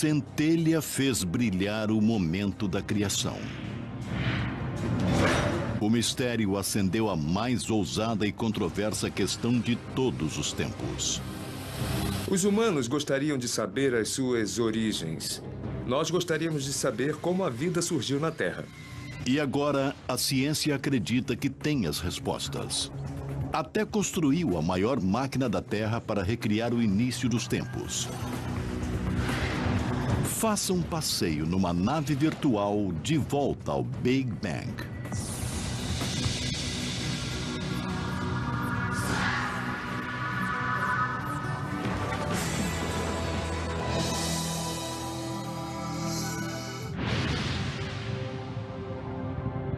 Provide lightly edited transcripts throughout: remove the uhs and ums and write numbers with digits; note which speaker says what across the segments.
Speaker 1: centelha fez brilhar o momento da criação. O mistério acendeu a mais ousada e controversa questão de todos os tempos.
Speaker 2: Os humanos gostariam de saber as suas origens. Nós gostaríamos de saber como a vida surgiu na Terra.
Speaker 1: E agora, a ciência acredita que tem as respostas. Até construiu a maior máquina da Terra para recriar o início dos tempos. Faça um passeio numa nave virtual de volta ao Big Bang.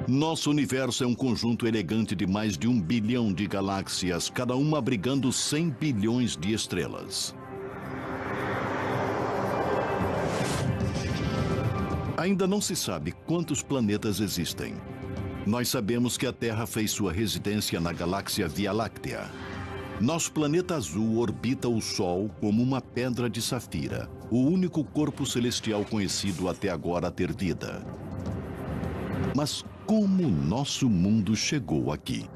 Speaker 1: Nosso universo é um conjunto elegante de mais de 1 bilhão de galáxias, cada uma abrigando 100 bilhões de estrelas. Ainda não se sabe quantos planetas existem. Nós sabemos que a Terra fez sua residência na galáxia Via Láctea. Nosso planeta azul orbita o Sol como uma pedra de safira, o único corpo celestial conhecido até agora a ter vida. Mas como nosso mundo chegou aqui?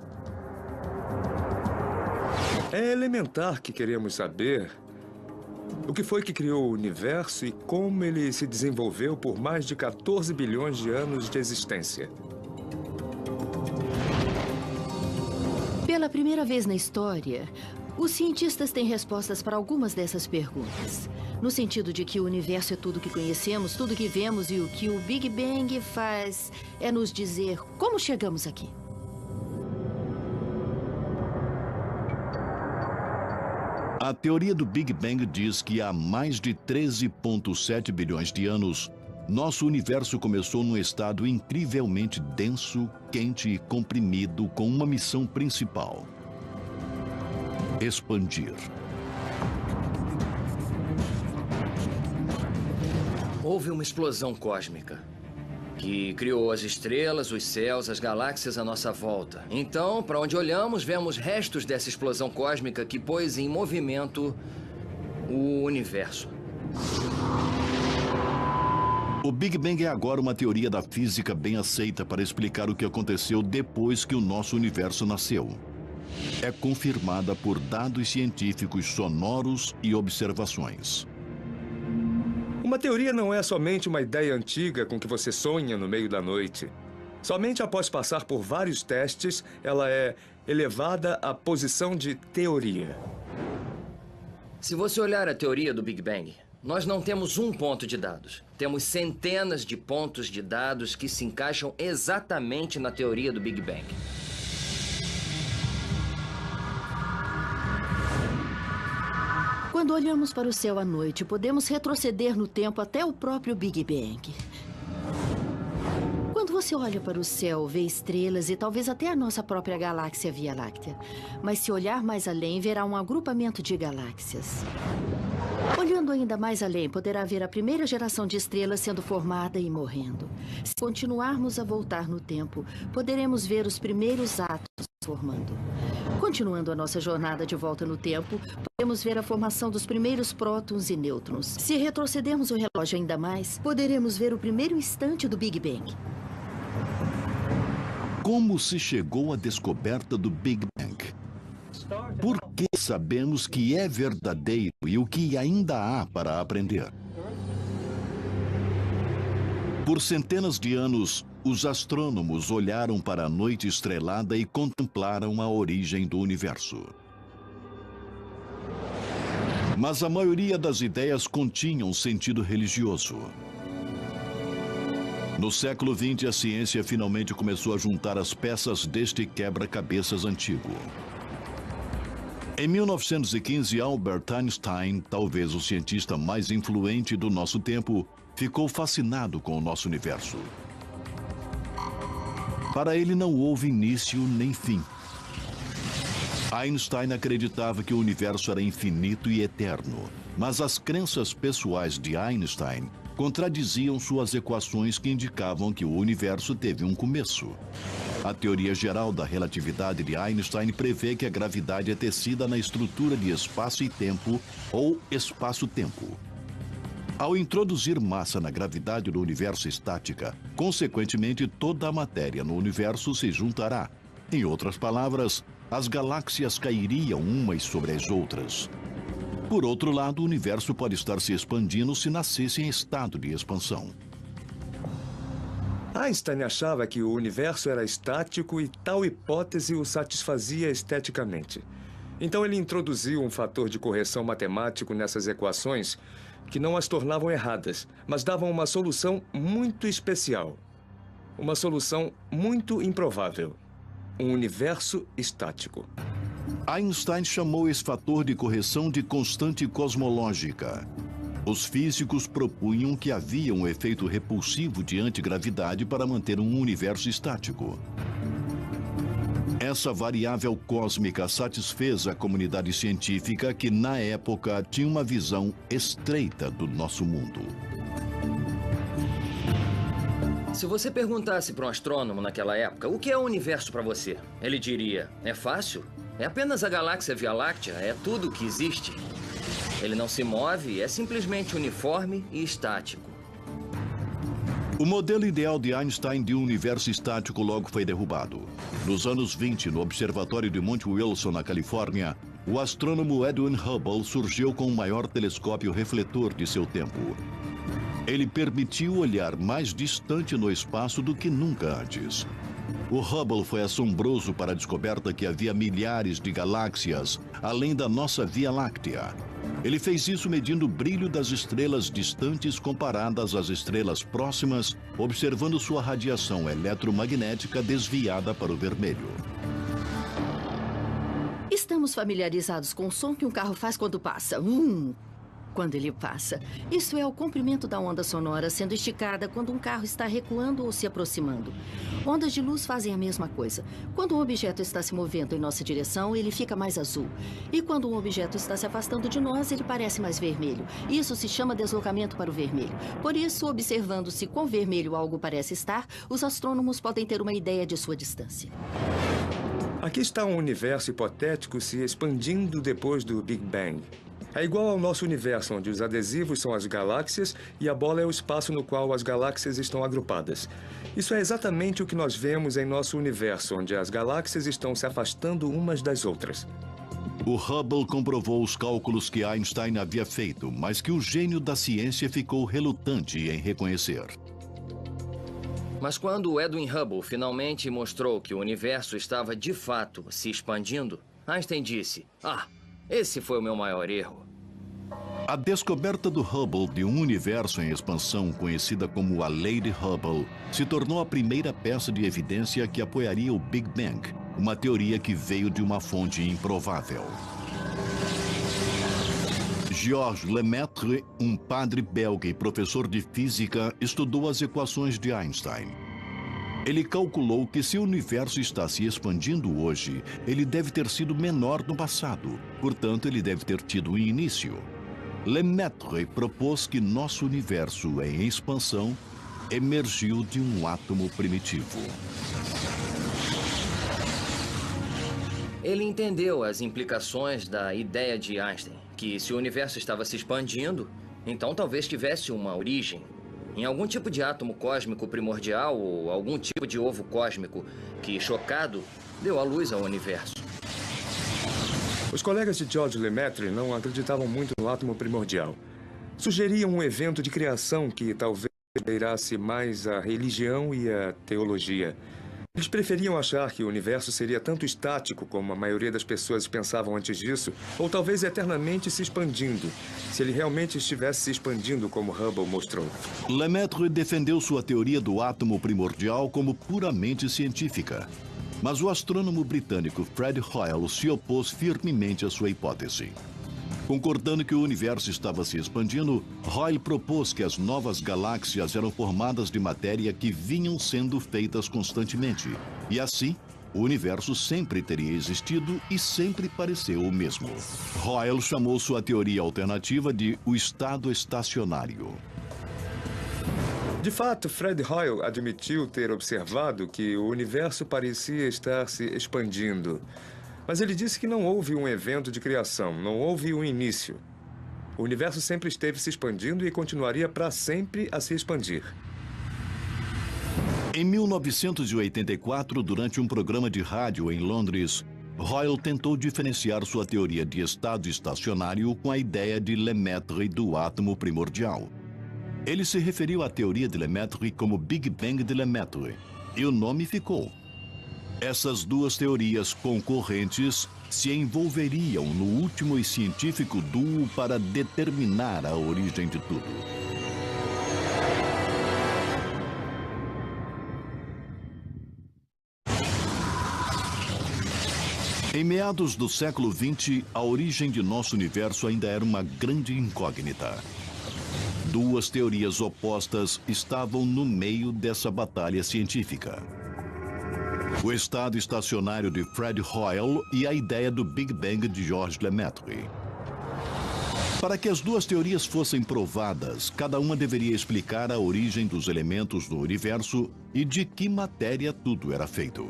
Speaker 2: É elementar que queremos saber o que foi que criou o universo e como ele se desenvolveu por mais de 14 bilhões de anos de existência.
Speaker 3: Pela primeira vez na história, os cientistas têm respostas para algumas dessas perguntas. No sentido de que o universo é tudo que conhecemos, tudo que vemos, e o que o Big Bang faz é nos dizer como chegamos aqui.
Speaker 1: A teoria do Big Bang diz que há mais de 13,7 bilhões de anos, nosso universo começou num estado incrivelmente denso, quente e comprimido, com uma missão principal: expandir.
Speaker 4: Houve uma explosão cósmica que criou as estrelas, os céus, as galáxias à nossa volta. Então, para onde olhamos, vemos restos dessa explosão cósmica que pôs em movimento o universo.
Speaker 1: O Big Bang é agora uma teoria da física bem aceita para explicar o que aconteceu depois que o nosso universo nasceu. É confirmada por dados científicos sonoros e observações.
Speaker 2: Uma teoria não é somente uma ideia antiga com que você sonha no meio da noite. Somente após passar por vários testes, ela é elevada à posição de teoria.
Speaker 4: Se você olhar a teoria do Big Bang, nós não temos um ponto de dados. Temos centenas de pontos de dados que se encaixam exatamente na teoria do Big Bang.
Speaker 3: Quando olhamos para o céu à noite, podemos retroceder no tempo até o próprio Big Bang. Quando você olha para o céu, vê estrelas e talvez até a nossa própria galáxia Via Láctea. Mas se olhar mais além, verá um agrupamento de galáxias. Olhando ainda mais além, poderá ver a primeira geração de estrelas sendo formada e morrendo. Se continuarmos a voltar no tempo, poderemos ver os primeiros átomos formando. Continuando a nossa jornada de volta no tempo, podemos ver a formação dos primeiros prótons e nêutrons. Se retrocedermos o relógio ainda mais, poderemos ver o primeiro instante do Big Bang.
Speaker 1: Como se chegou à descoberta do Big Bang? Por que sabemos que é verdadeiro e o que ainda há para aprender? Por centenas de anos, os astrônomos olharam para a noite estrelada e contemplaram a origem do universo. Mas a maioria das ideias continham sentido religioso. No século XX, a ciência finalmente começou a juntar as peças deste quebra-cabeças antigo. Em 1915, Albert Einstein, talvez o cientista mais influente do nosso tempo, ficou fascinado com o nosso universo. Para ele não houve início nem fim. Einstein acreditava que o universo era infinito e eterno, mas as crenças pessoais de Einstein contradiziam suas equações que indicavam que o universo teve um começo. A teoria geral da relatividade de Einstein prevê que a gravidade é tecida na estrutura de espaço e tempo, ou espaço-tempo. Ao introduzir massa na gravidade do universo estática, consequentemente toda a matéria no universo se juntará. Em outras palavras, as galáxias cairiam umas sobre as outras. Por outro lado, o universo pode estar se expandindo se nascesse em estado de expansão.
Speaker 2: Einstein achava que o universo era estático e tal hipótese o satisfazia esteticamente. Então ele introduziu um fator de correção matemático nessas equações que não as tornavam erradas, mas davam uma solução muito especial. Uma solução muito improvável. Um universo estático.
Speaker 1: Einstein chamou esse fator de correção de constante cosmológica. Os físicos propunham que havia um efeito repulsivo de antigravidade para manter um universo estático. Essa variável cósmica satisfez a comunidade científica que, na época, tinha uma visão estreita do nosso mundo.
Speaker 4: Se você perguntasse para um astrônomo naquela época, o que é o universo para você? Ele diria, é fácil. É apenas a galáxia Via Láctea, é tudo o que existe. Ele não se move, é simplesmente uniforme e estático.
Speaker 1: O modelo ideal de Einstein de um universo estático logo foi derrubado. Nos anos 20, no observatório de Monte Wilson, na Califórnia, o astrônomo Edwin Hubble surgiu com o maior telescópio refletor de seu tempo. Ele permitiu olhar mais distante no espaço do que nunca antes. O Hubble foi assombroso para a descoberta que havia milhares de galáxias além da nossa Via Láctea. Ele fez isso medindo o brilho das estrelas distantes comparadas às estrelas próximas, observando sua radiação eletromagnética desviada para o vermelho.
Speaker 3: Estamos familiarizados com o som que um carro faz quando passa. Quando ele passa. Isso é o comprimento da onda sonora sendo esticada quando um carro está recuando ou se aproximando. Ondas de luz fazem a mesma coisa. Quando um objeto está se movendo em nossa direção, ele fica mais azul. E quando um objeto está se afastando de nós, ele parece mais vermelho. Isso se chama deslocamento para o vermelho. Por isso, observando se quão vermelho algo parece estar, os astrônomos podem ter uma ideia de sua distância.
Speaker 2: Aqui está um universo hipotético se expandindo depois do Big Bang. É igual ao nosso universo, onde os adesivos são as galáxias e a bola é o espaço no qual as galáxias estão agrupadas. Isso é exatamente o que nós vemos em nosso universo, onde as galáxias estão se afastando umas das outras.
Speaker 1: O Hubble comprovou os cálculos que Einstein havia feito, mas que o gênio da ciência ficou relutante em reconhecer.
Speaker 4: Mas quando Edwin Hubble finalmente mostrou que o universo estava de fato se expandindo, Einstein disse, esse foi o meu maior erro.
Speaker 1: A descoberta do Hubble de um universo em expansão, conhecida como a Lei de Hubble, se tornou a primeira peça de evidência que apoiaria o Big Bang, uma teoria que veio de uma fonte improvável. Georges Lemaitre, um padre belga e professor de física, estudou as equações de Einstein. Ele calculou que se o universo está se expandindo hoje, ele deve ter sido menor no passado. Portanto, ele deve ter tido um início. Lemaitre propôs que nosso universo em expansão emergiu de um átomo primitivo.
Speaker 4: Ele entendeu as implicações da ideia de Einstein, que se o universo estava se expandindo, então talvez tivesse uma origem em algum tipo de átomo cósmico primordial ou algum tipo de ovo cósmico que, chocado, deu à luz ao universo.
Speaker 2: Os colegas de George Lemaitre não acreditavam muito no átomo primordial. Sugeriam um evento de criação que talvez beirasse mais a religião e a teologia. Eles preferiam achar que o universo seria tanto estático como a maioria das pessoas pensavam antes disso, ou talvez eternamente se expandindo, se ele realmente estivesse se expandindo como Hubble mostrou.
Speaker 1: Lemaitre defendeu sua teoria do átomo primordial como puramente científica. Mas o astrônomo britânico Fred Hoyle se opôs firmemente à sua hipótese. Concordando que o universo estava se expandindo, Hoyle propôs que as novas galáxias eram formadas de matéria que vinham sendo feitas constantemente. E assim, o universo sempre teria existido e sempre pareceu o mesmo. Hoyle chamou sua teoria alternativa de o estado estacionário.
Speaker 2: De fato, Fred Hoyle admitiu ter observado que o universo parecia estar se expandindo. Mas ele disse que não houve um evento de criação, não houve um início. O universo sempre esteve se expandindo e continuaria para sempre a se expandir.
Speaker 1: Em 1984, durante um programa de rádio em Londres, Hoyle tentou diferenciar sua teoria de estado estacionário com a ideia de Lemaitre do átomo primordial. Ele se referiu à teoria de Lemaitre como Big Bang de Lemaitre, e o nome ficou. Essas duas teorias concorrentes se envolveriam no último e científico duo para determinar a origem de tudo. Em meados do século XX, a origem de nosso universo ainda era uma grande incógnita. Duas teorias opostas estavam no meio dessa batalha científica: o estado estacionário de Fred Hoyle e a ideia do Big Bang de Georges Lemaitre. Para que as duas teorias fossem provadas, cada uma deveria explicar a origem dos elementos do universo e de que matéria tudo era feito.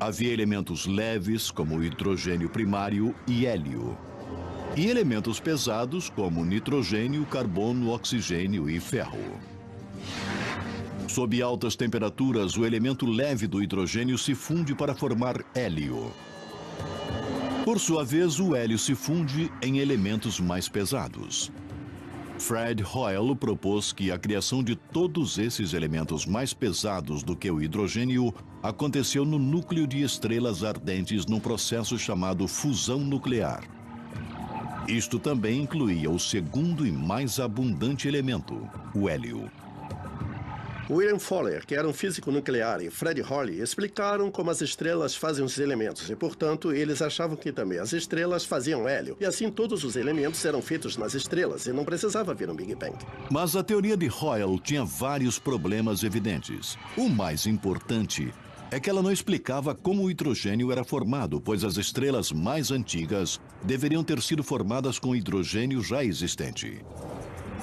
Speaker 1: Havia elementos leves, como o hidrogênio primário e hélio, e elementos pesados, como nitrogênio, carbono, oxigênio e ferro. Sob altas temperaturas, o elemento leve do hidrogênio se funde para formar hélio. Por sua vez, o hélio se funde em elementos mais pesados. Fred Hoyle propôs que a criação de todos esses elementos mais pesados do que o hidrogênio aconteceu no núcleo de estrelas ardentes num processo chamado fusão nuclear. Isto também incluía o segundo e mais abundante elemento, o hélio.
Speaker 5: William Fowler, que era um físico nuclear, e Fred Hoyle explicaram como as estrelas fazem os elementos e, portanto, eles achavam que também as estrelas faziam hélio. E assim todos os elementos eram feitos nas estrelas e não precisava haver um Big Bang.
Speaker 1: Mas a teoria de Hoyle tinha vários problemas evidentes. O mais importante é que ela não explicava como o hidrogênio era formado, pois as estrelas mais antigas deveriam ter sido formadas com hidrogênio já existente.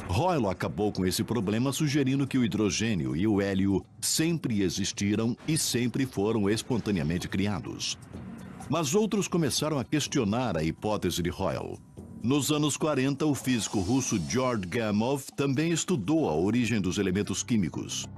Speaker 1: Hoyle acabou com esse problema sugerindo que o hidrogênio e o hélio sempre existiram e sempre foram espontaneamente criados. Mas outros começaram a questionar a hipótese de Hoyle. Nos anos 40, o físico russo Georg Gamow também estudou a origem dos elementos químicos.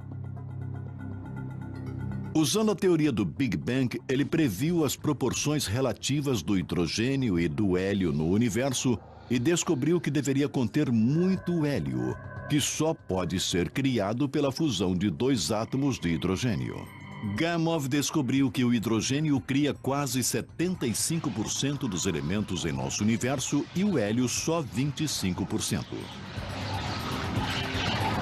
Speaker 1: Usando a teoria do Big Bang, ele previu as proporções relativas do hidrogênio e do hélio no universo e descobriu que deveria conter muito hélio, que só pode ser criado pela fusão de dois átomos de hidrogênio. Gamow descobriu que o hidrogênio cria quase 75% dos elementos em nosso universo e o hélio só 25%.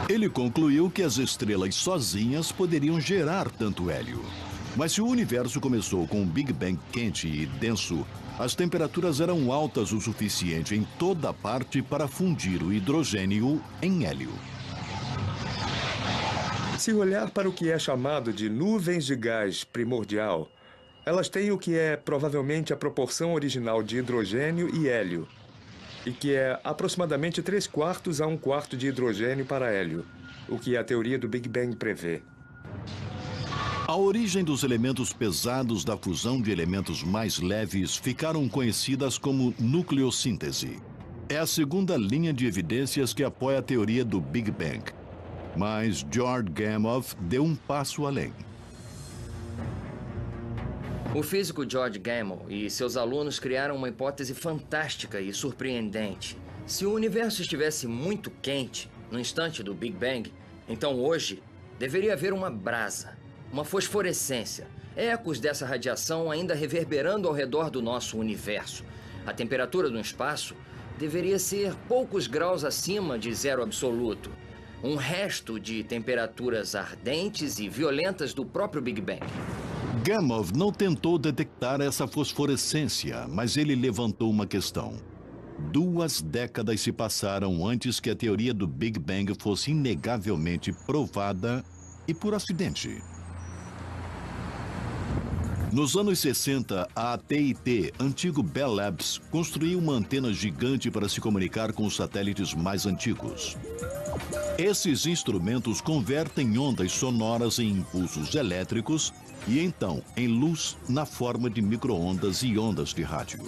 Speaker 1: Ele concluiu que as estrelas sozinhas poderiam gerar tanto hélio. Mas se o universo começou com um Big Bang quente e denso, as temperaturas eram altas o suficiente em toda parte para fundir o hidrogênio em hélio.
Speaker 2: Se olhar para o que é chamado de nuvens de gás primordial, elas têm o que é provavelmente a proporção original de hidrogênio e hélio, e que é aproximadamente 3/4 a 1/4 de hidrogênio para hélio, o que a teoria do Big Bang prevê.
Speaker 1: A origem dos elementos pesados da fusão de elementos mais leves ficaram conhecidas como nucleossíntese. É a segunda linha de evidências que apoia a teoria do Big Bang. Mas Georg Gamow deu um passo além.
Speaker 4: O físico Georg Gamow e seus alunos criaram uma hipótese fantástica e surpreendente. Se o universo estivesse muito quente no instante do Big Bang, então hoje deveria haver uma brasa, uma fosforescência, ecos dessa radiação ainda reverberando ao redor do nosso universo. A temperatura do espaço deveria ser poucos graus acima de zero absoluto. Um resto de temperaturas ardentes e violentas do próprio Big Bang.
Speaker 1: Gamow não tentou detectar essa fosforescência, mas ele levantou uma questão. 2 décadas se passaram antes que a teoria do Big Bang fosse inegavelmente provada e por acidente. Nos anos 60, a AT&T, antigo Bell Labs, construiu uma antena gigante para se comunicar com os satélites mais antigos. Esses instrumentos convertem ondas sonoras em impulsos elétricos e então em luz na forma de micro-ondas e ondas de rádio.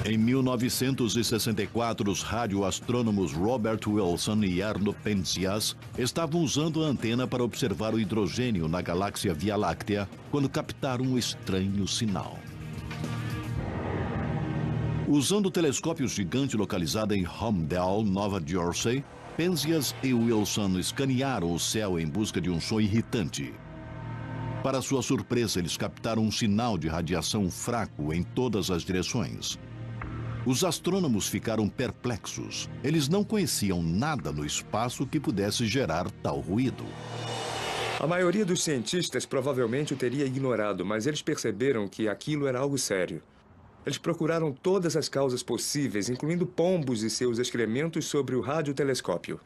Speaker 1: Em 1964, os radioastrônomos Robert Wilson e Erno Penzias estavam usando a antena para observar o hidrogênio na galáxia Via Láctea quando captaram um estranho sinal. Usando o telescópio gigante localizado em Holmdel, Nova Jersey, Penzias e Wilson escanearam o céu em busca de um som irritante. Para sua surpresa, eles captaram um sinal de radiação fraco em todas as direções. Os astrônomos ficaram perplexos. Eles não conheciam nada no espaço que pudesse gerar tal ruído.
Speaker 2: A maioria dos cientistas provavelmente o teria ignorado, mas eles perceberam que aquilo era algo sério. Eles procuraram todas as causas possíveis, incluindo pombos e seus excrementos sobre o radiotelescópio.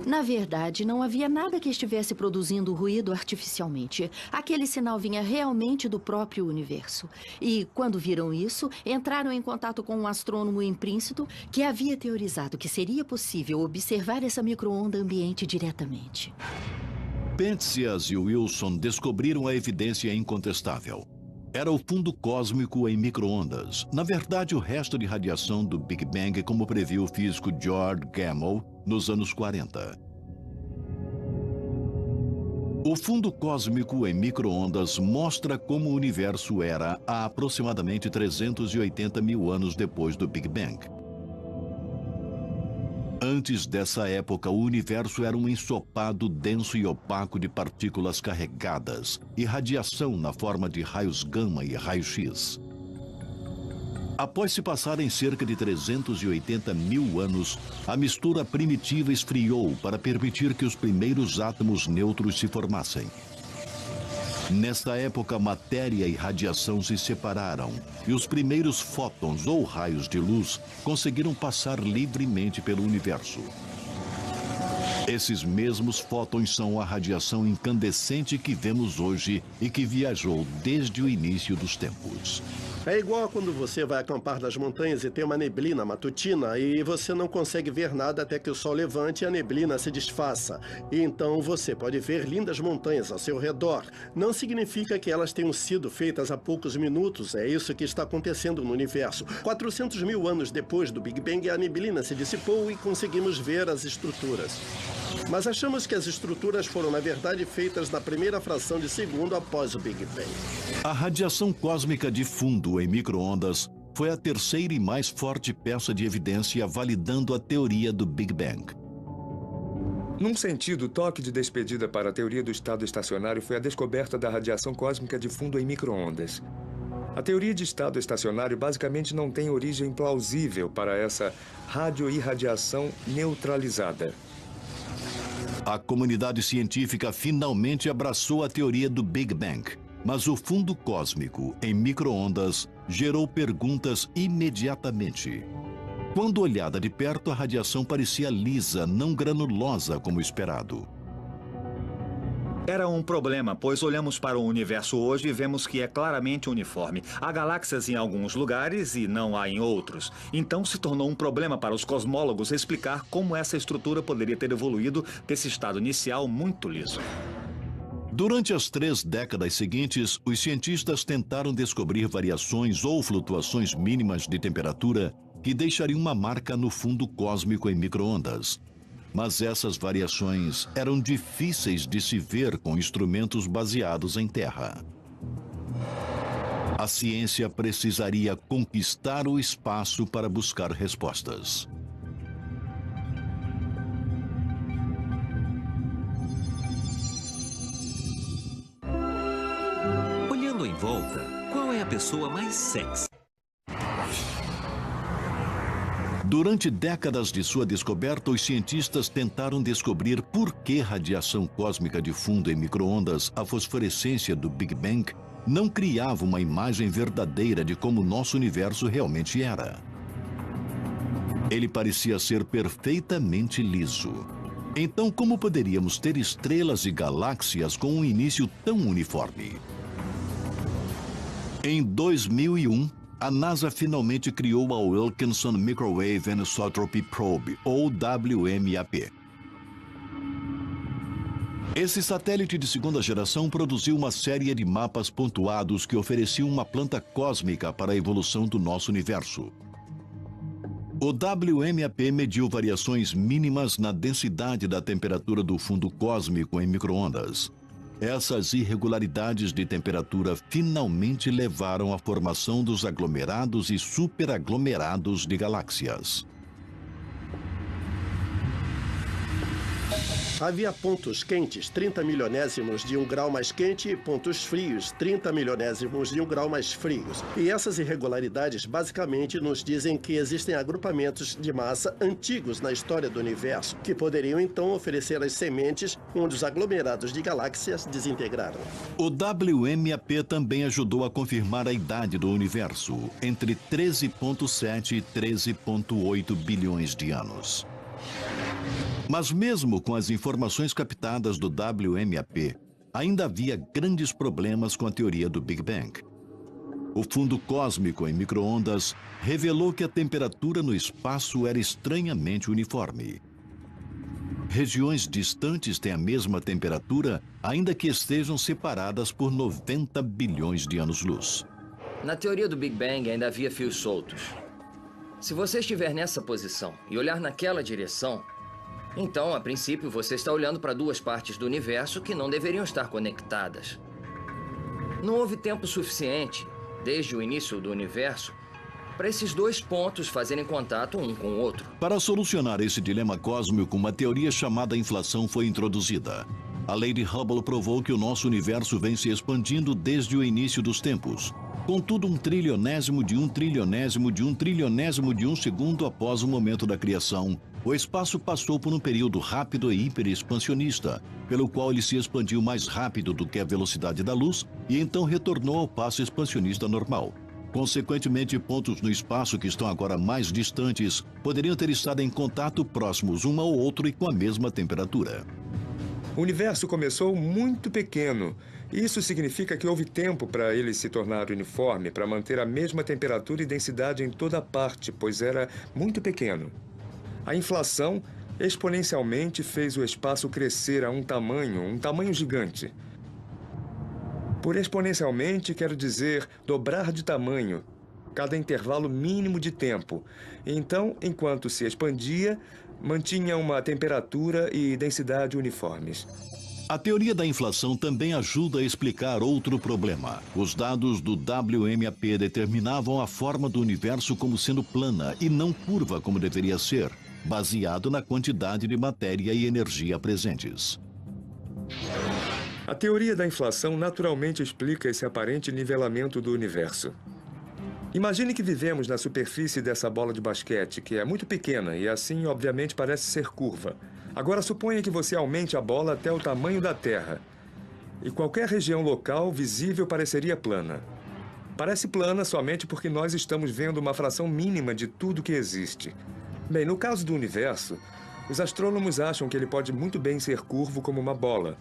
Speaker 3: Na verdade, não havia nada que estivesse produzindo ruído artificialmente. Aquele sinal vinha realmente do próprio universo. E, quando viram isso, entraram em contato com um astrônomo em Princeton que havia teorizado que seria possível observar essa micro-onda ambiente diretamente.
Speaker 1: Penzias e Wilson descobriram a evidência incontestável. Era o fundo cósmico em micro-ondas. Na verdade, o resto de radiação do Big Bang, como previu o físico George Gamow nos anos 40. O fundo cósmico em micro-ondas mostra como o universo era há aproximadamente 380 mil anos depois do Big Bang. Antes dessa época, o universo era um ensopado denso e opaco de partículas carregadas e radiação na forma de raios gama e raio-x. Após se passarem cerca de 380 mil anos, a mistura primitiva esfriou para permitir que os primeiros átomos neutros se formassem. Nesta época, matéria e radiação se separaram e os primeiros fótons ou raios de luz conseguiram passar livremente pelo universo. Esses mesmos fótons são a radiação incandescente que vemos hoje e que viajou desde o início dos tempos.
Speaker 5: É igual a quando você vai acampar nas montanhas e tem uma neblina matutina e você não consegue ver nada até que o sol levante e a neblina se desfaça. E então você pode ver lindas montanhas ao seu redor. Não significa que elas tenham sido feitas há poucos minutos. É isso que está acontecendo no universo. 400 mil anos depois do Big Bang, a neblina se dissipou e conseguimos ver as estruturas. Mas achamos que as estruturas foram, na verdade, feitas na primeira fração de segundo após o Big Bang.
Speaker 1: A radiação cósmica de fundo em micro-ondas foi a terceira e mais forte peça de evidência validando a teoria do Big Bang.
Speaker 2: Num sentido, o toque de despedida para a teoria do estado estacionário foi a descoberta da radiação cósmica de fundo em micro-ondas. A teoria de estado estacionário basicamente não tem origem plausível para essa radioirradiação neutralizada.
Speaker 1: A comunidade científica finalmente abraçou a teoria do Big Bang, mas o fundo cósmico em micro-ondas gerou perguntas imediatamente. Quando olhada de perto, a radiação parecia lisa, não granulosa como esperado.
Speaker 6: Era um problema, pois olhamos para o universo hoje e vemos que é claramente uniforme. Há galáxias em alguns lugares e não há em outros. Então se tornou um problema para os cosmólogos explicar como essa estrutura poderia ter evoluído desse estado inicial muito liso.
Speaker 1: Durante as 3 décadas seguintes, os cientistas tentaram descobrir variações ou flutuações mínimas de temperatura que deixariam uma marca no fundo cósmico em micro-ondas. Mas essas variações eram difíceis de se ver com instrumentos baseados em terra. A ciência precisaria conquistar o espaço para buscar respostas.
Speaker 7: Olhando em volta, qual é a pessoa mais sexy?
Speaker 1: Durante décadas de sua descoberta, os cientistas tentaram descobrir por que radiação cósmica de fundo em micro-ondas, a fosforescência do Big Bang, não criava uma imagem verdadeira de como nosso universo realmente era. Ele parecia ser perfeitamente liso. Então, como poderíamos ter estrelas e galáxias com um início tão uniforme? Em 2001, a NASA finalmente criou a Wilkinson Microwave Anisotropy Probe, ou WMAP. Esse satélite de segunda geração produziu uma série de mapas pontuados que ofereciam uma planta cósmica para a evolução do nosso universo. O WMAP mediu variações mínimas na densidade da temperatura do fundo cósmico em micro-ondas. Essas irregularidades de temperatura finalmente levaram à formação dos aglomerados e superaglomerados de galáxias.
Speaker 5: Havia pontos quentes 30 milionésimos de 1 grau mais quente e pontos frios 30 milionésimos de 1 grau mais frios. E essas irregularidades basicamente nos dizem que existem agrupamentos de massa antigos na história do universo, que poderiam então oferecer as sementes onde os aglomerados de galáxias desintegraram.
Speaker 1: O WMAP também ajudou a confirmar a idade do universo, entre 13,7 e 13,8 bilhões de anos. Mas mesmo com as informações captadas do WMAP, ainda havia grandes problemas com a teoria do Big Bang. O fundo cósmico em micro-ondas revelou que a temperatura no espaço era estranhamente uniforme. Regiões distantes têm a mesma temperatura, ainda que estejam separadas por 90 bilhões de anos-luz.
Speaker 4: Na teoria do Big Bang ainda havia fios soltos. Se você estiver nessa posição e olhar naquela direção, então, a princípio, você está olhando para duas partes do universo que não deveriam estar conectadas. Não houve tempo suficiente, desde o início do universo, para esses dois pontos fazerem contato um com o outro.
Speaker 1: Para solucionar esse dilema cósmico, uma teoria chamada inflação foi introduzida. A lei de Hubble provou que o nosso universo vem se expandindo desde o início dos tempos. Contudo, 1 trilionésimo de 1 trilionésimo de 1 trilionésimo de 1 segundo após o momento da criação, o espaço passou por um período rápido e hiperexpansionista, pelo qual ele se expandiu mais rápido do que a velocidade da luz e então retornou ao passo expansionista normal. Consequentemente, pontos no espaço que estão agora mais distantes poderiam ter estado em contato próximos um ao outro e com a mesma temperatura.
Speaker 2: O universo começou muito pequeno. Isso significa que houve tempo para ele se tornar uniforme, para manter a mesma temperatura e densidade em toda parte, pois era muito pequeno. A inflação exponencialmente fez o espaço crescer a um tamanho gigante. Por exponencialmente, quero dizer dobrar de tamanho, cada intervalo mínimo de tempo. Então, enquanto se expandia, mantinha uma temperatura e densidade uniformes.
Speaker 1: A teoria da inflação também ajuda a explicar outro problema. Os dados do WMAP determinavam a forma do universo como sendo plana e não curva como deveria ser, baseado na quantidade de matéria e energia presentes.
Speaker 2: A teoria da inflação naturalmente explica esse aparente nivelamento do universo. Imagine que vivemos na superfície dessa bola de basquete, que é muito pequena e assim, obviamente, parece ser curva. Agora, suponha que você aumente a bola até o tamanho da Terra. E qualquer região local visível pareceria plana. Parece plana somente porque nós estamos vendo uma fração mínima de tudo que existe. Bem, no caso do universo, os astrônomos acham que ele pode muito bem ser curvo como uma bola.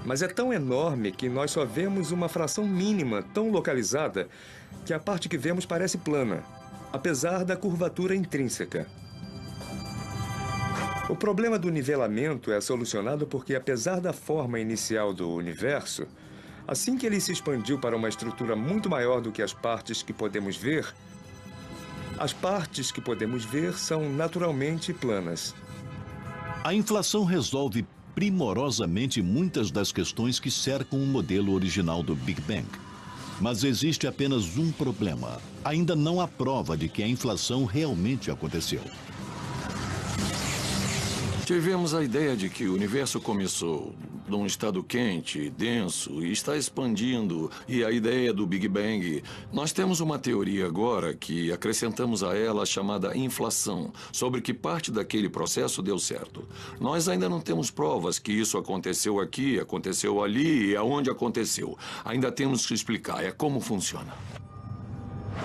Speaker 2: Mas é tão enorme que nós só vemos uma fração mínima tão localizada que a parte que vemos parece plana, apesar da curvatura intrínseca. O problema do nivelamento é solucionado porque, apesar da forma inicial do universo, assim que ele se expandiu para uma estrutura muito maior do que as partes que podemos ver, as partes que podemos ver são naturalmente planas.
Speaker 1: A inflação resolve primorosamente muitas das questões que cercam o modelo original do Big Bang. Mas existe apenas um problema. Ainda não há prova de que a inflação realmente aconteceu.
Speaker 8: Tivemos a ideia de que o universo começou num estado quente, denso, e está expandindo, e a ideia do Big Bang. Nós temos uma teoria agora que acrescentamos a ela chamada inflação, sobre que parte daquele processo deu certo. Nós ainda não temos provas que isso aconteceu aqui, aconteceu ali e aonde aconteceu. Ainda temos que explicar, é como funciona.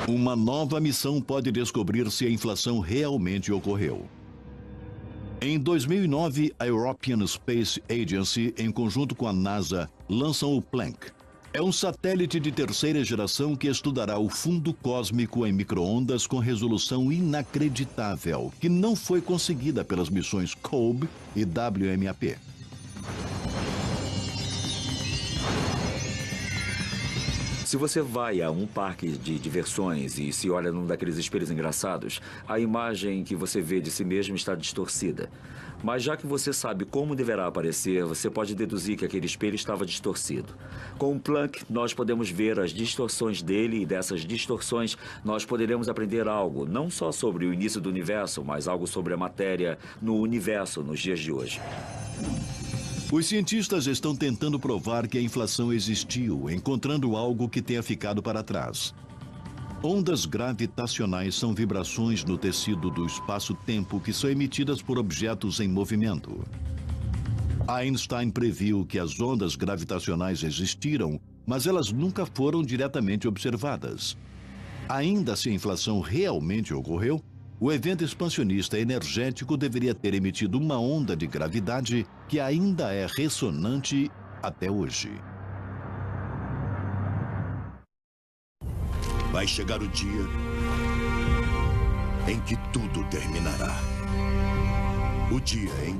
Speaker 1: Uma nova missão pode descobrir se a inflação realmente ocorreu. Em 2009, a European Space Agency, em conjunto com a NASA, lançam o Planck. É um satélite de terceira geração que estudará o fundo cósmico em micro-ondas com resolução inacreditável, que não foi conseguida pelas missões COBE e WMAP.
Speaker 9: Se você vai a um parque de diversões e se olha num daqueles espelhos engraçados, a imagem que você vê de si mesmo está distorcida. Mas já que você sabe como deverá aparecer, você pode deduzir que aquele espelho estava distorcido. Com o Planck, nós podemos ver as distorções dele e dessas distorções nós poderemos aprender algo, não só sobre o início do universo, mas algo sobre a matéria no universo nos dias de hoje.
Speaker 1: Os cientistas estão tentando provar que a inflação existiu, encontrando algo que tenha ficado para trás. Ondas gravitacionais são vibrações no tecido do espaço-tempo que são emitidas por objetos em movimento. Einstein previu que as ondas gravitacionais existiram, mas elas nunca foram diretamente observadas. Ainda se a inflação realmente ocorreu, o evento expansionista energético deveria ter emitido uma onda de gravidade que ainda é ressonante até hoje.
Speaker 10: Vai chegar o dia em que tudo terminará. O dia em...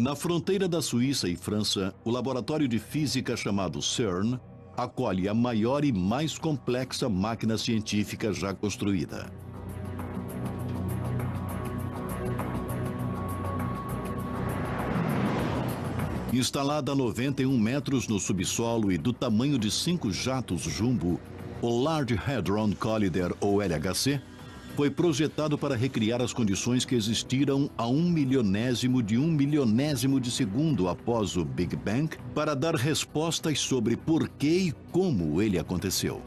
Speaker 1: Na fronteira da Suíça e França, o laboratório de física chamado CERN acolhe a maior e mais complexa máquina científica já construída. Instalada a 91 metros no subsolo e do tamanho de 5 jatos jumbo, o Large Hadron Collider, ou LHC, foi projetado para recriar as condições que existiram a 1/milionésimo de segundo após o Big Bang, para dar respostas sobre por que e como ele aconteceu.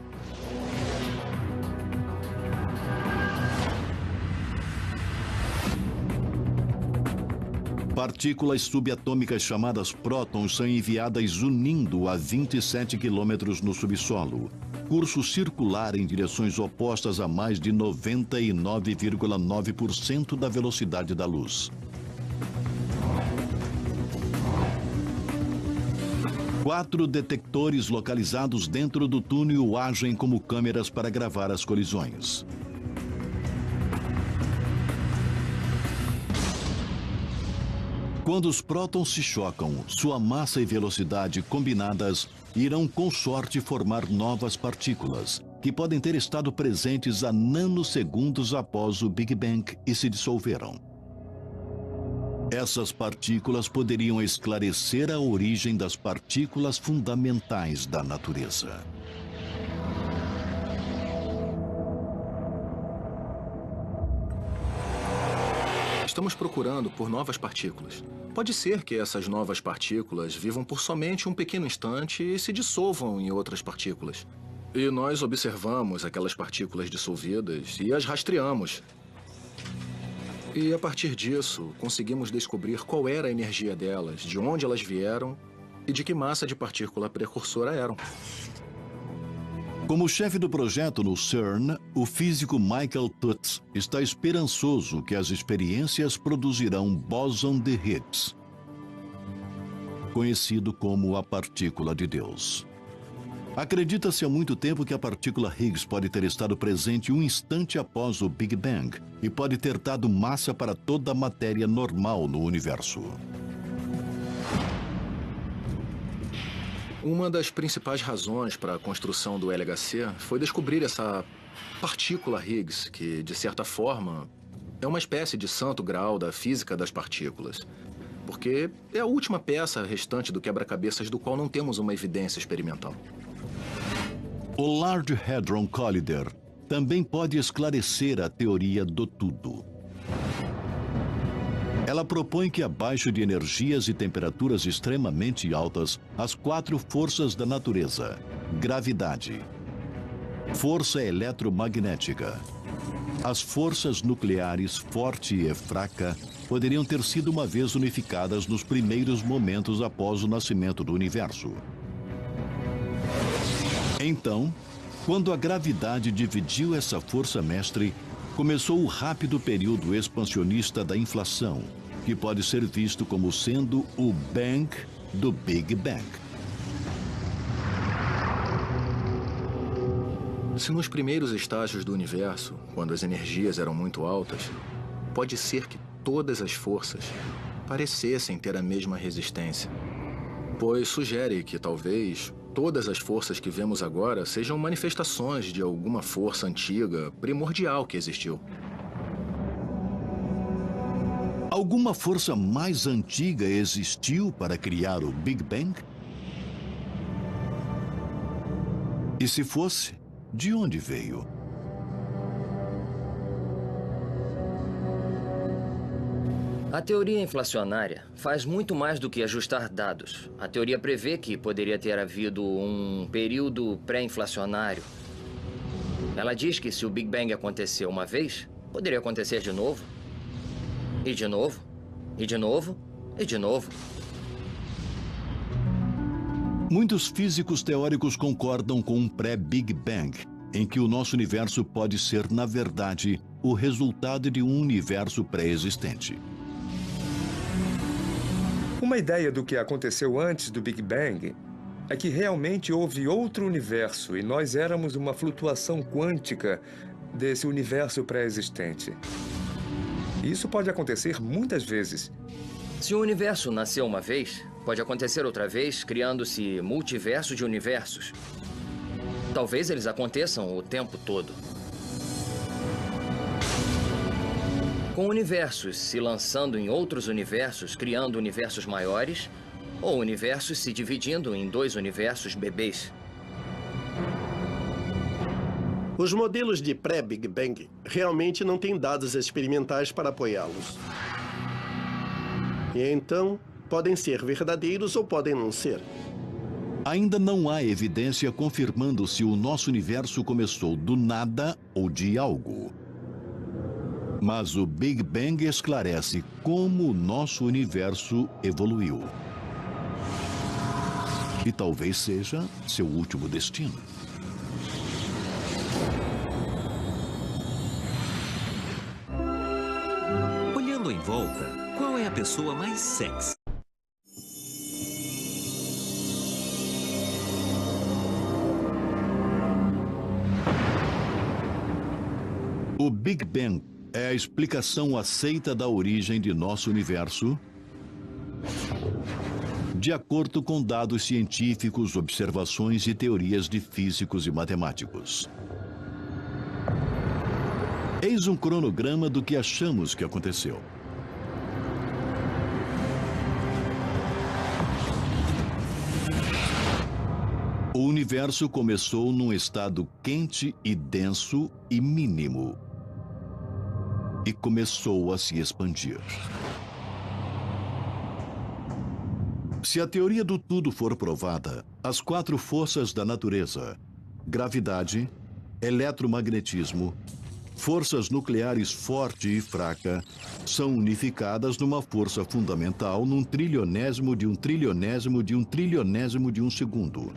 Speaker 1: Partículas subatômicas chamadas prótons são enviadas unindo a 27 quilômetros no subsolo. Curso circular em direções opostas a mais de 99,9% da velocidade da luz. 4 detectores localizados dentro do túnel agem como câmeras para gravar as colisões. Quando os prótons se chocam, sua massa e velocidade combinadas irão com sorte formar novas partículas, que podem ter estado presentes a nanosegundos após o Big Bang e se dissolveram. Essas partículas poderiam esclarecer a origem das partículas fundamentais da natureza.
Speaker 11: Estamos procurando por novas partículas. Pode ser que essas novas partículas vivam por somente um pequeno instante e se dissolvam em outras partículas. E nós observamos aquelas partículas dissolvidas e as rastreamos. E a partir disso, conseguimos descobrir qual era a energia delas, de onde elas vieram e de que massa de partícula precursora eram.
Speaker 1: Como chefe do projeto no CERN, o físico Michael Tutz está esperançoso que as experiências produzirão bóson de Higgs, conhecido como a partícula de Deus. Acredita-se há muito tempo que a partícula Higgs pode ter estado presente um instante após o Big Bang e pode ter dado massa para toda a matéria normal no universo.
Speaker 11: Uma das principais razões para a construção do LHC foi descobrir essa partícula Higgs, que, de certa forma, é uma espécie de santo graal da física das partículas. Porque é a última peça restante do quebra-cabeças do qual não temos uma evidência experimental.
Speaker 1: O Large Hadron Collider também pode esclarecer a teoria do tudo. Ela propõe que abaixo de energias e temperaturas extremamente altas, as 4 forças da natureza, gravidade, força eletromagnética, as forças nucleares forte e fraca, poderiam ter sido uma vez unificadas nos primeiros momentos após o nascimento do universo. Então, quando a gravidade dividiu essa força mestre, começou o rápido período expansionista da inflação, que pode ser visto como sendo o Bang do Big Bang.
Speaker 11: Se nos primeiros estágios do universo, quando as energias eram muito altas, pode ser que todas as forças parecessem ter a mesma resistência. pois sugere que talvez todas as forças que vemos agora sejam manifestações de alguma força antiga, primordial que existiu.
Speaker 1: Alguma força mais antiga existiu para criar o Big Bang? E se fosse, de onde veio?
Speaker 4: A teoria inflacionária faz muito mais do que ajustar dados. A teoria prevê que poderia ter havido um período pré-inflacionário. Ela diz que se o Big Bang aconteceu uma vez, poderia acontecer de novo. E de novo, e de novo, e de novo.
Speaker 1: Muitos físicos teóricos concordam com um pré-Big Bang, em que o nosso universo pode ser, na verdade, o resultado de um universo pré-existente.
Speaker 2: Uma ideia do que aconteceu antes do Big Bang é que realmente houve outro universo e nós éramos uma flutuação quântica desse universo pré-existente. Isso pode acontecer muitas vezes.
Speaker 4: Se o universo nasceu uma vez, pode acontecer outra vez, criando-se multiverso de universos. Talvez eles aconteçam o tempo todo. Com universos se lançando em outros universos, criando universos maiores, ou universos se dividindo em dois universos bebês.
Speaker 5: Os modelos de pré-Big Bang realmente não têm dados experimentais para apoiá-los. E então, podem ser verdadeiros ou podem não ser.
Speaker 1: Ainda não há evidência confirmando se o nosso universo começou do nada ou de algo. Mas o Big Bang esclarece como o nosso universo evoluiu. E talvez seja seu último destino.
Speaker 7: Olhando em volta, qual é a pessoa mais sexy?
Speaker 1: O Big Bang é a explicação aceita da origem de nosso universo, de acordo com dados científicos, observações e teorias de físicos e matemáticos. Eis um cronograma do que achamos que aconteceu. O universo começou num estado quente e denso e mínimo. E começou a se expandir. Se a teoria do tudo for provada, as 4 forças da natureza, gravidade, eletromagnetismo, forças nucleares forte e fraca, são unificadas numa força fundamental num trilionésimo de um trilionésimo de um trilionésimo de um segundo.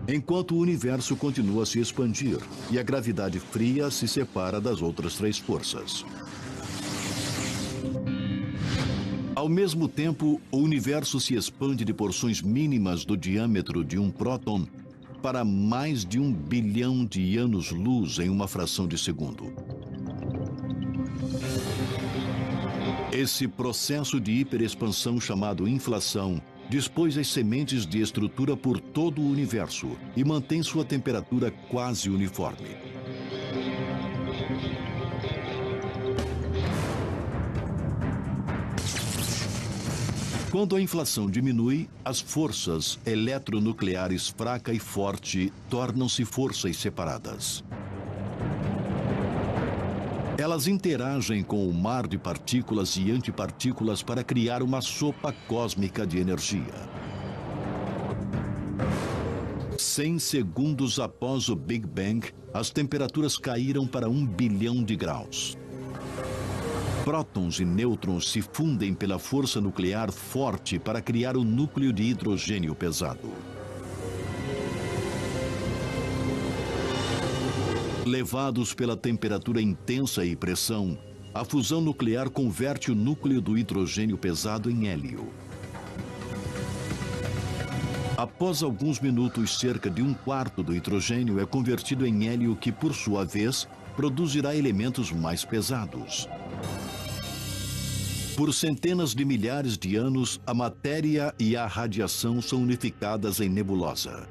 Speaker 1: Enquanto o universo continua a se expandir e a gravidade fria se separa das outras 3 forças. Ao mesmo tempo, o universo se expande de porções mínimas do diâmetro de um próton para mais de 1 bilhão de anos-luz em uma fração de segundo. Esse processo de hiperexpansão chamado inflação dispôs as sementes de estrutura por todo o universo e mantém sua temperatura quase uniforme. Quando a inflação diminui, as forças eletronucleares fraca e forte tornam-se forças separadas. Elas interagem com o mar de partículas e antipartículas para criar uma sopa cósmica de energia. 100 segundos após o Big Bang, as temperaturas caíram para 1 bilhão de graus. Prótons e nêutrons se fundem pela força nuclear forte para criar o núcleo de hidrogênio pesado. Levados pela temperatura intensa e pressão, a fusão nuclear converte o núcleo do hidrogênio pesado em hélio. Após alguns minutos, cerca de 1/4 do hidrogênio é convertido em hélio que, por sua vez, produzirá elementos mais pesados. Por centenas de milhares de anos, a matéria e a radiação são unificadas em nebulosa.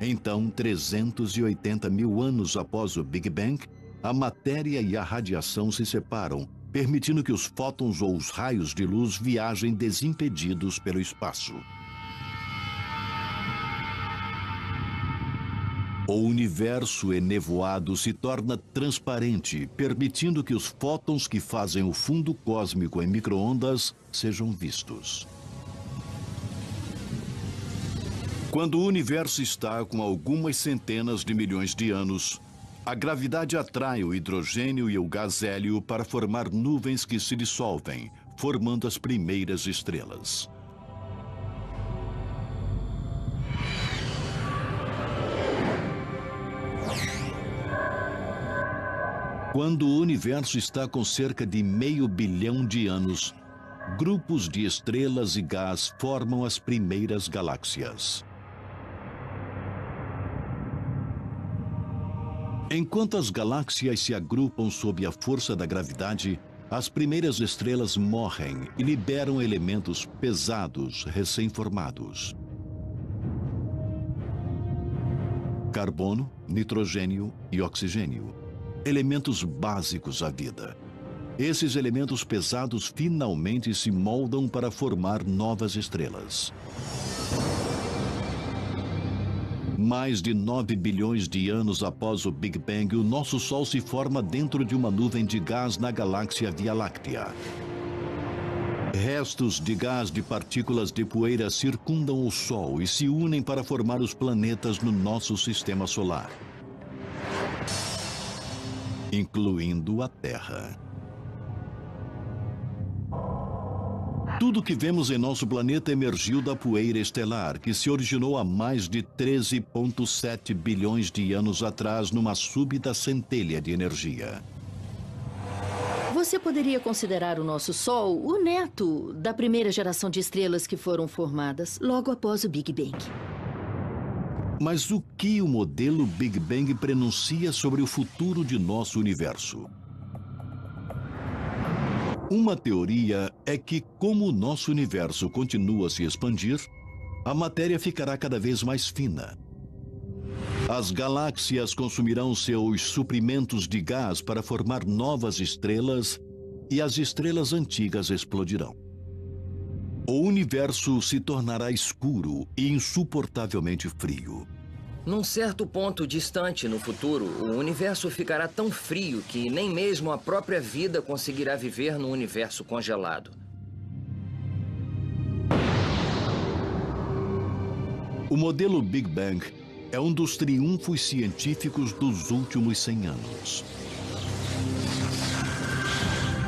Speaker 1: Então, 380 mil anos após o Big Bang, a matéria e a radiação se separam, permitindo que os fótons ou os raios de luz viajem desimpedidos pelo espaço. O universo enevoado se torna transparente, permitindo que os fótons que fazem o fundo cósmico em micro-ondas sejam vistos. Quando o universo está com algumas centenas de milhões de anos, a gravidade atrai o hidrogênio e o gás hélio para formar nuvens que se dissolvem, formando as primeiras estrelas. Quando o universo está com cerca de 500 bilhão de anos, grupos de estrelas e gás formam as primeiras galáxias. Enquanto as galáxias se agrupam sob a força da gravidade, as primeiras estrelas morrem e liberam elementos pesados recém-formados. Carbono, nitrogênio e oxigênio. Elementos básicos à vida. Esses elementos pesados finalmente se moldam para formar novas estrelas. Mais de 9 bilhões de anos após o Big Bang, o nosso Sol se forma dentro de uma nuvem de gás na galáxia Via Láctea. Restos de gás de partículas de poeira circundam o Sol e se unem para formar os planetas no nosso sistema solar, incluindo a Terra. Tudo que vemos em nosso planeta emergiu da poeira estelar, que se originou há mais de 13,7 bilhões de anos atrás numa súbita centelha de energia.
Speaker 3: Você poderia considerar o nosso Sol o neto da primeira geração de estrelas que foram formadas logo após o Big Bang.
Speaker 1: Mas o que o modelo Big Bang prenuncia sobre o futuro de nosso universo? Uma teoria é que, como o nosso universo continua a se expandir, a matéria ficará cada vez mais fina. As galáxias consumirão seus suprimentos de gás para formar novas estrelas e as estrelas antigas explodirão. O universo se tornará escuro e insuportavelmente frio.
Speaker 4: Num certo ponto distante no futuro, o universo ficará tão frio que nem mesmo a própria vida conseguirá viver num universo congelado.
Speaker 1: O modelo Big Bang é um dos triunfos científicos dos últimos 100 anos.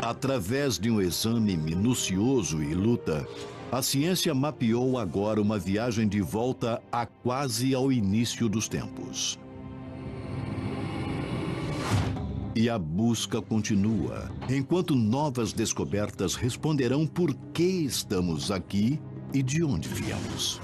Speaker 1: Através de um exame minucioso e luta, a ciência mapeou agora uma viagem de volta a quase ao início dos tempos. E a busca continua, enquanto novas descobertas responderão por que estamos aqui e de onde viemos.